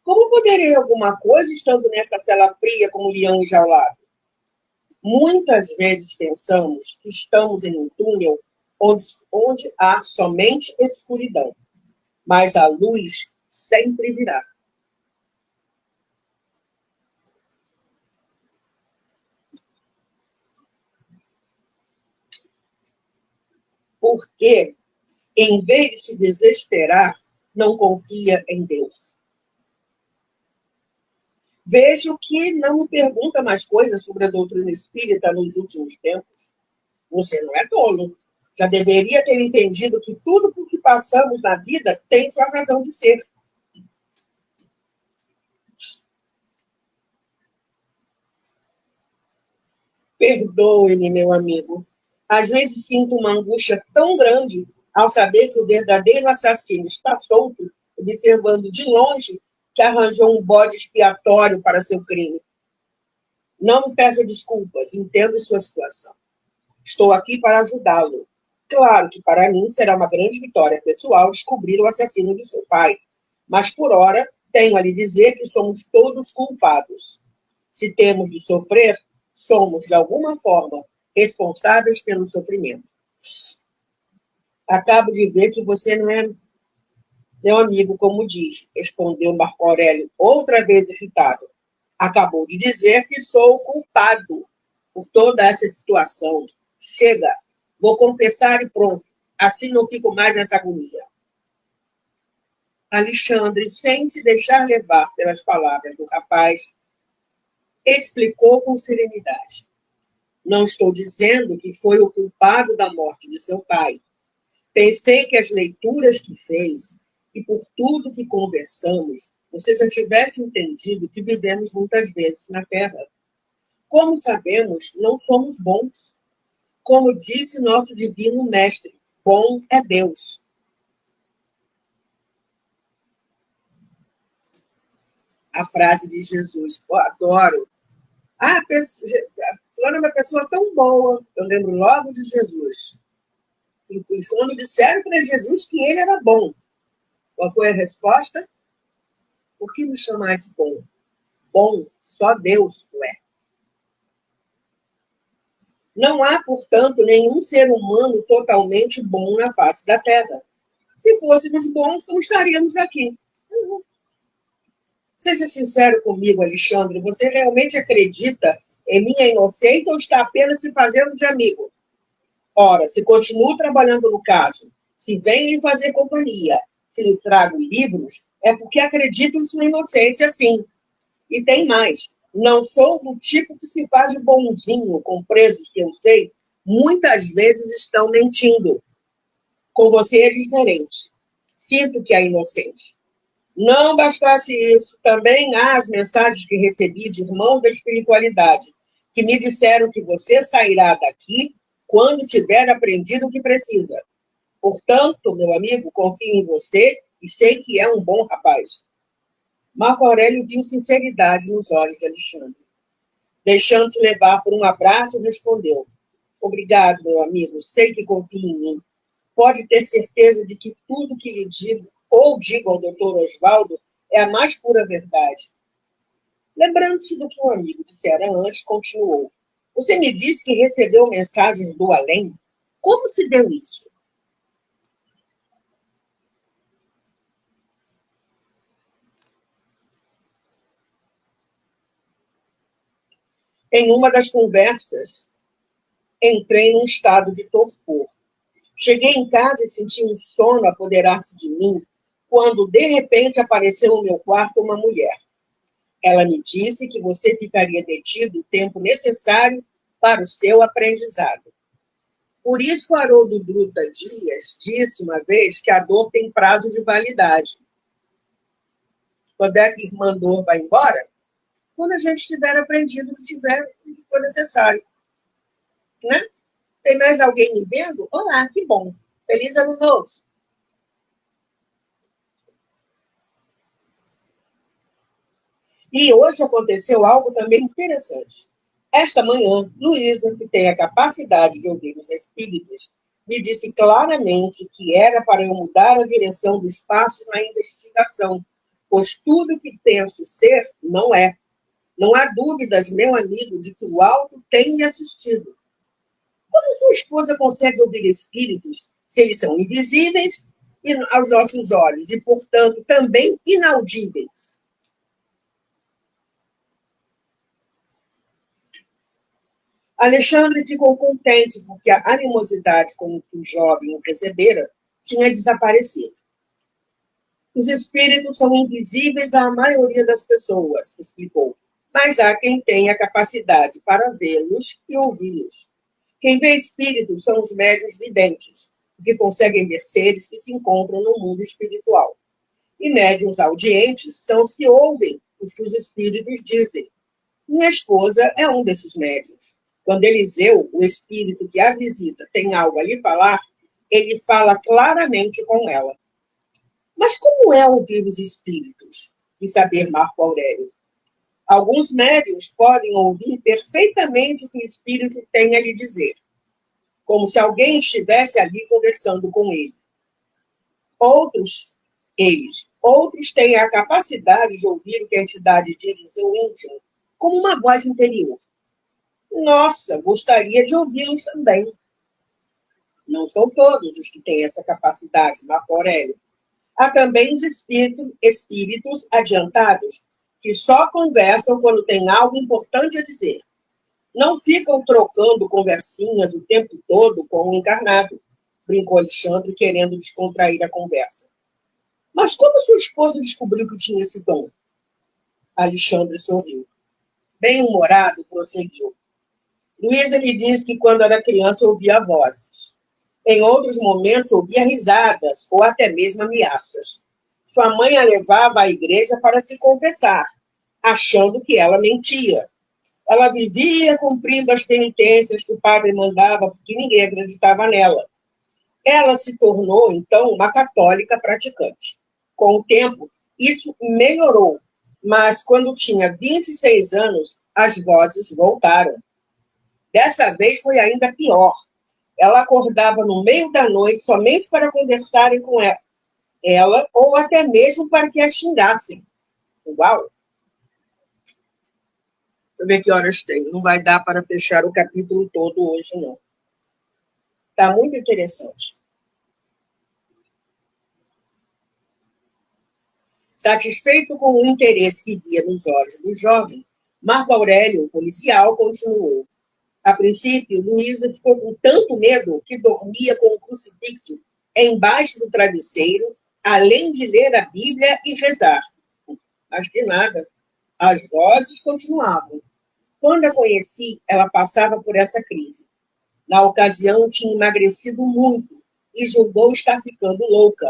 Como poderei alguma coisa estando nesta cela fria como um leão enjaulado? Muitas vezes pensamos que estamos em um túnel onde há somente escuridão, mas a luz sempre virá. Porque, em vez de se desesperar, não confia em Deus. Vejo que não me pergunta mais coisas sobre a doutrina espírita nos últimos tempos. Você não é tolo. Já deveria ter entendido que tudo por que passamos na vida tem sua razão de ser. Perdoe-me, meu amigo. Às vezes sinto uma angústia tão grande ao saber que o verdadeiro assassino está solto, observando de longe que arranjou um bode expiatório para seu crime. Não me peça desculpas, entendo sua situação. Estou aqui para ajudá-lo. Claro que para mim será uma grande vitória pessoal descobrir o assassino de seu pai, mas por ora tenho a lhe dizer que somos todos culpados. Se temos de sofrer, somos, de alguma forma, responsáveis pelo sofrimento. Acabo de ver que você não é meu amigo, como diz, respondeu Marco Aurélio, outra vez irritado. Acabou de dizer que sou culpado por toda essa situação. Chega, vou confessar e pronto. Assim não fico mais nessa agonia. Alexandre, sem se deixar levar pelas palavras do rapaz, explicou com serenidade. Não estou dizendo que foi o culpado da morte de seu pai. Pensei que as leituras que fez e por tudo que conversamos, você já tivesse entendido que vivemos muitas vezes na Terra. Como sabemos, não somos bons. Como disse nosso divino mestre, bom é Deus. A frase de Jesus, eu adoro. Fulano é uma pessoa tão boa, eu lembro logo de Jesus. E quando disseram para Jesus que ele era bom, qual foi a resposta? Por que me chamais bom? Bom, só Deus o é. Não há, portanto, nenhum ser humano totalmente bom na face da Terra. Se fôssemos bons, não estaríamos aqui. Seja sincero comigo, Alexandre. Você realmente acredita em minha inocência ou está apenas se fazendo de amigo? Ora, se continuo trabalhando no caso, se venho lhe fazer companhia, se lhe trago livros, é porque acredito em sua inocência, sim. E tem mais. Não sou do tipo que se faz de bonzinho com presos que eu sei, muitas vezes estão mentindo. Com você é diferente. Sinto que é inocente. Não bastasse isso, também há as mensagens que recebi de irmãos da espiritualidade, que me disseram que você sairá daqui quando tiver aprendido o que precisa. Portanto, meu amigo, confio em você e sei que é um bom rapaz. Marco Aurélio viu sinceridade nos olhos de Alexandre. Deixando-se levar por um abraço, respondeu: Obrigado, meu amigo, sei que confia em mim. Pode ter certeza de que tudo que lhe digo ou digo ao doutor Oswaldo é a mais pura verdade. Lembrando-se do que um amigo dissera antes, continuou. Você me disse que recebeu mensagens do além? Como se deu isso? Em uma das conversas, entrei num estado de torpor. Cheguei em casa e senti um sono apoderar-se de mim, quando, de repente, apareceu no meu quarto uma mulher. Ela me disse que você ficaria detido o tempo necessário para o seu aprendizado. Por isso, Haroldo Dutra Dias disse uma vez que a dor tem prazo de validade. Quando é que a irmã dor vai embora? Quando a gente tiver aprendido o que for necessário. Né? Tem mais alguém me vendo? Olá, que bom. Feliz ano novo. E hoje aconteceu algo também interessante. Esta manhã, Luísa, que tem a capacidade de ouvir os espíritos, me disse claramente que era para eu mudar a direção dos passos na investigação, pois tudo que penso ser não é. Não há dúvidas, meu amigo, de que o alto tem me assistido. Como sua esposa consegue ouvir espíritos se eles são invisíveis aos nossos olhos e, portanto, também inaudíveis? Alexandre ficou contente porque a animosidade com que o jovem o recebera tinha desaparecido. Os espíritos são invisíveis à maioria das pessoas, explicou, mas há quem tenha a capacidade para vê-los e ouvi-los. Quem vê espíritos são os médiuns videntes, que conseguem ver seres que se encontram no mundo espiritual. E médiuns audientes são os que ouvem os que os espíritos dizem. Minha esposa é um desses médiuns. Quando Eliseu, o espírito que a visita, tem algo a lhe falar, ele fala claramente com ela. Mas como é ouvir os espíritos? Quis saber Marco Aurélio. Alguns médiuns podem ouvir perfeitamente o que o espírito tem a lhe dizer, como se alguém estivesse ali conversando com ele. Outros têm a capacidade de ouvir o que a entidade diz em seu íntimo, como uma voz interior. Nossa, gostaria de ouvi-los também. Não são todos os que têm essa capacidade, Marco Aurélio. Há também os espíritos adiantados, que só conversam quando tem algo importante a dizer. Não ficam trocando conversinhas o tempo todo com o encarnado, brincou Alexandre, querendo descontrair a conversa. Mas como sua esposa descobriu que tinha esse dom? Alexandre sorriu. Bem-humorado, prosseguiu. Luísa me disse que quando era criança ouvia vozes. Em outros momentos ouvia risadas ou até mesmo ameaças. Sua mãe a levava à igreja para se confessar, achando que ela mentia. Ela vivia cumprindo as penitências que o padre mandava, porque ninguém acreditava nela. Ela se tornou, então, uma católica praticante. Com o tempo, isso melhorou, mas quando tinha 26 anos, as vozes voltaram. Dessa vez foi ainda pior. Ela acordava no meio da noite somente para conversarem com ela ou até mesmo para que a xingassem. Uau! eu ver que horas tem. Não vai dar para fechar o capítulo todo hoje, não. Está muito interessante. Satisfeito com o interesse que via nos olhos do jovem, Marco Aurélio, o policial, continuou. A princípio, Luísa ficou com tanto medo que dormia com o crucifixo embaixo do travesseiro, além de ler a Bíblia e rezar. Mas de nada. As vozes continuavam. Quando a conheci, ela passava por essa crise. Na ocasião, tinha emagrecido muito e julgou estar ficando louca.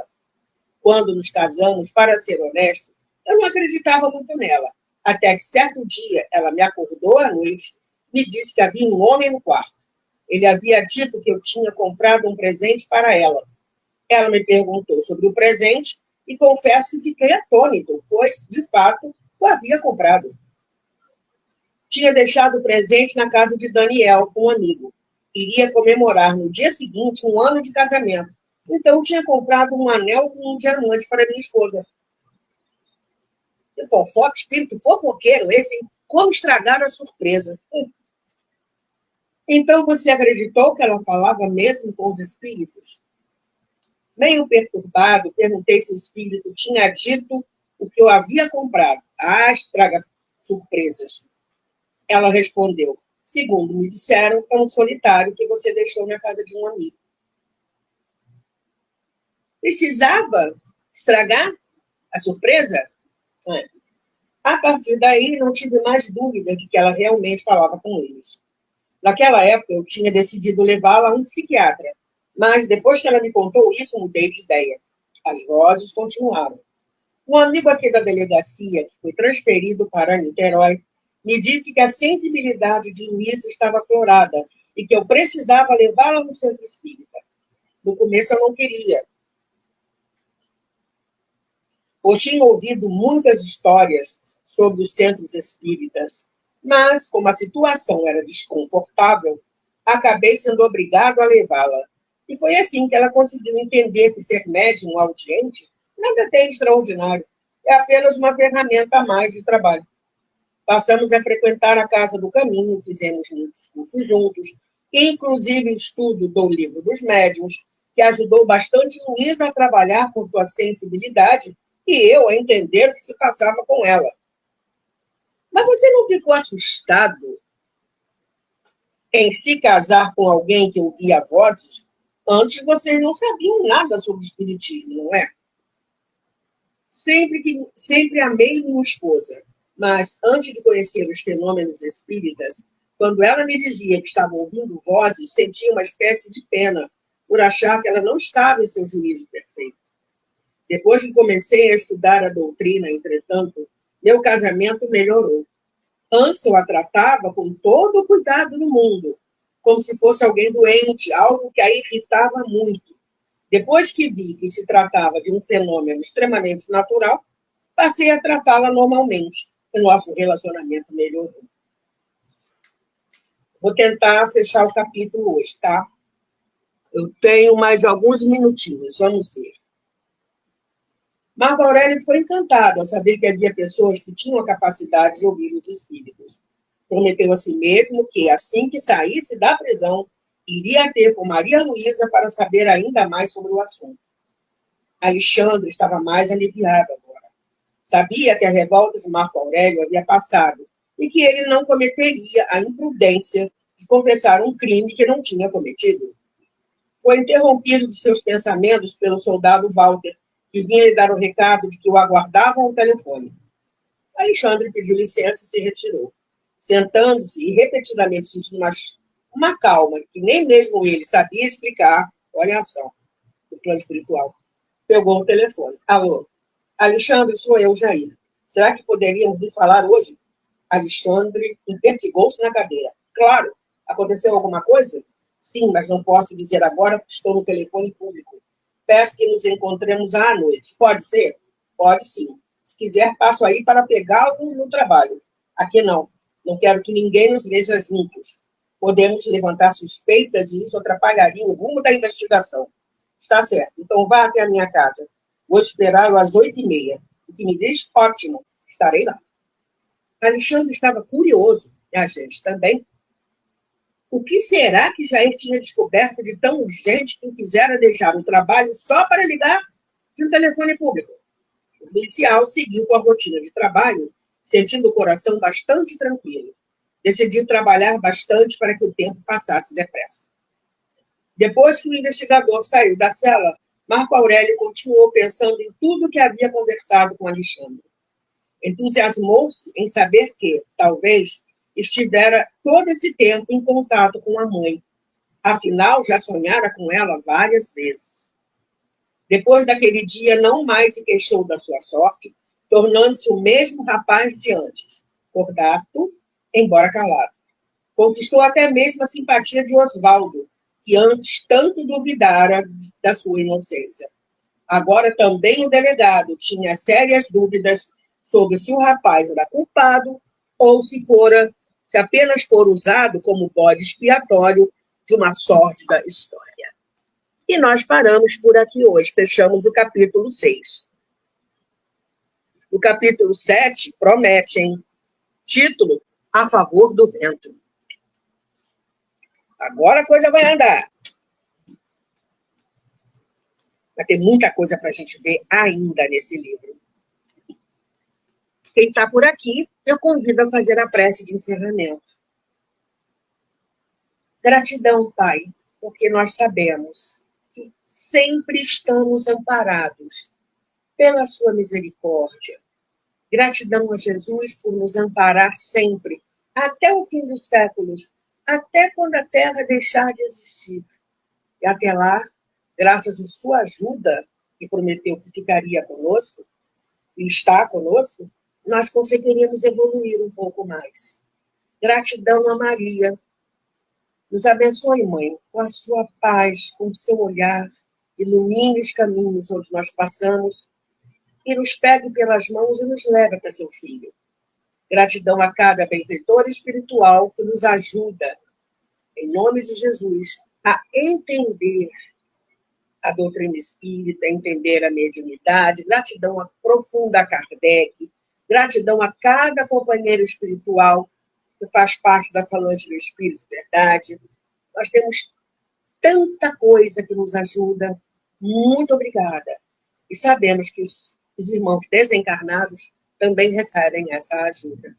Quando nos casamos, para ser honesto, eu não acreditava muito nela. Até que certo dia, ela me acordou à noite, me disse que havia um homem no quarto. Ele havia dito que eu tinha comprado um presente para ela. Ela me perguntou sobre o presente e confesso que fiquei atônito, pois, de fato, o havia comprado. Tinha deixado o presente na casa de Daniel, um amigo. Iria comemorar no dia seguinte 1 ano de casamento. Então, tinha comprado um anel com um diamante para minha esposa. Fofoca, espírito fofoqueiro esse, hein? Como estragar a surpresa. Então, você acreditou que ela falava mesmo com os espíritos? Meio perturbado, perguntei se o espírito tinha dito o que eu havia comprado. Ah, estraga surpresas. Ela respondeu, segundo me disseram, é um solitário que você deixou na casa de um amigo. Precisava estragar a surpresa? A partir daí, não tive mais dúvida de que ela realmente falava com eles. Naquela época, eu tinha decidido levá-la a um psiquiatra, mas depois que ela me contou isso, mudei de ideia. As vozes continuaram. Um amigo aqui da delegacia, que foi transferido para Niterói, me disse que a sensibilidade de Luísa estava aflorada e que eu precisava levá-la no centro espírita. No começo, eu não queria, pois tinha ouvido muitas histórias sobre os centros espíritas, mas, como a situação era desconfortável, acabei sendo obrigado a levá-la. E foi assim que ela conseguiu entender que ser médium audiente nada tem extraordinário, é apenas uma ferramenta a mais de trabalho. Passamos a frequentar a Casa do Caminho, fizemos muitos cursos juntos, inclusive o estudo do Livro dos Médiuns, que ajudou bastante Luísa a trabalhar com sua sensibilidade e eu a entender o que se passava com ela. Mas você não ficou assustado em se casar com alguém que ouvia vozes? Antes vocês não sabiam nada sobre o espiritismo, não é? Sempre amei minha esposa, mas antes de conhecer os fenômenos espíritas, quando ela me dizia que estava ouvindo vozes, sentia uma espécie de pena por achar que ela não estava em seu juízo perfeito. Depois que comecei a estudar a doutrina, entretanto, meu casamento melhorou. Antes eu a tratava com todo o cuidado do mundo, como se fosse alguém doente, algo que a irritava muito. Depois que vi que se tratava de um fenômeno extremamente natural, passei a tratá-la normalmente. O nosso relacionamento melhorou. Vou tentar fechar o capítulo hoje, tá? Eu tenho mais alguns minutinhos, vamos ver. Marco Aurélio foi encantado ao saber que havia pessoas que tinham a capacidade de ouvir os espíritos. Prometeu a si mesmo que, assim que saísse da prisão, iria ter com Maria Luísa para saber ainda mais sobre o assunto. Alexandre estava mais aliviado agora. Sabia que a revolta de Marco Aurélio havia passado e que ele não cometeria a imprudência de confessar um crime que não tinha cometido. Foi interrompido de seus pensamentos pelo soldado Walter, que vinha lhe dar o recado de que o aguardavam ao telefone. Alexandre pediu licença e se retirou. Sentando-se e repetidamente sentindo uma calma que nem mesmo ele sabia explicar, olha a ação do plano espiritual, pegou o telefone. Alô, Alexandre, sou eu, Jair. Será que poderíamos nos falar hoje? Alexandre impertigou-se na cadeira. Claro, aconteceu alguma coisa? Sim, mas não posso dizer agora porque estou no telefone público. Peço que nos encontremos à noite. Pode ser? Pode sim. Se quiser, passo aí para pegá-lo no trabalho. Aqui não. Não quero que ninguém nos veja juntos. Podemos levantar suspeitas e isso atrapalharia o rumo da investigação. Está certo. Então vá até a minha casa. Vou esperá-lo às 8h30. O que me diz? Ótimo. Estarei lá. Alexandre estava curioso. e a gente também, o que será que Jair tinha descoberto de tão urgente que o fizera deixar o trabalho só para ligar de um telefone público? O policial seguiu com a rotina de trabalho, sentindo o coração bastante tranquilo. Decidiu trabalhar bastante para que o tempo passasse depressa. Depois que o investigador saiu da cela, Marco Aurélio continuou pensando em tudo que havia conversado com Alexandre. Entusiasmou-se em saber que, talvez, estivera todo esse tempo em contato com a mãe. Afinal, já sonhara com ela várias vezes. Depois daquele dia, não mais se queixou da sua sorte, tornando-se o mesmo rapaz de antes, cordato, embora calado. Conquistou até mesmo a simpatia de Osvaldo, que antes tanto duvidara da sua inocência. Agora também o delegado tinha sérias dúvidas sobre se o rapaz era culpado ou se apenas for usado como bode expiatório de uma sórdida história. E nós paramos por aqui hoje, fechamos o capítulo 6. O capítulo 7 promete, hein? Título: A Favor do Vento. Agora a coisa vai andar. Vai ter muita coisa para a gente ver ainda nesse livro. Quem está por aqui, eu convido a fazer a prece de encerramento. Gratidão, Pai, porque nós sabemos que sempre estamos amparados pela sua misericórdia. Gratidão a Jesus por nos amparar sempre, até o fim dos séculos, até quando a Terra deixar de existir. E até lá, graças à sua ajuda, que prometeu que ficaria conosco, e está conosco, nós conseguiríamos evoluir um pouco mais. Gratidão a Maria. Nos abençoe, Mãe, com a sua paz, com o seu olhar, ilumine os caminhos onde nós passamos e nos pegue pelas mãos e nos leve para seu Filho. Gratidão a cada benfeitor espiritual que nos ajuda, em nome de Jesus, a entender a doutrina espírita, entender a mediunidade. Gratidão a profunda Kardec. Gratidão a cada companheiro espiritual que faz parte da Falange do Espírito Verdade. Nós temos tanta coisa que nos ajuda. Muito obrigada. E sabemos que os irmãos desencarnados também recebem essa ajuda.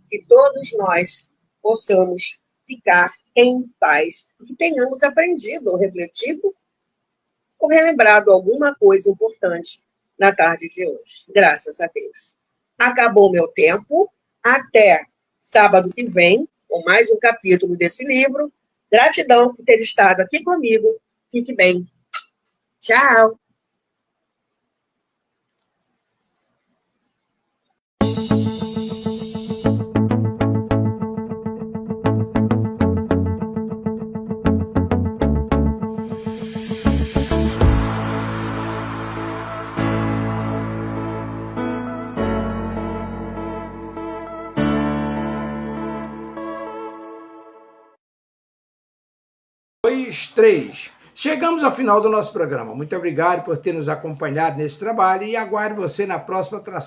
Que todos nós possamos ficar em paz, que tenhamos aprendido ou refletido ou relembrado alguma coisa importante na tarde de hoje. Graças a Deus. Acabou meu tempo. Até sábado que vem, com mais um capítulo desse livro. Gratidão por ter estado aqui comigo. Fique bem. Tchau.
Dois, três. Chegamos ao final do nosso programa. Muito obrigado por ter nos acompanhado nesse trabalho e aguardo você na próxima atração.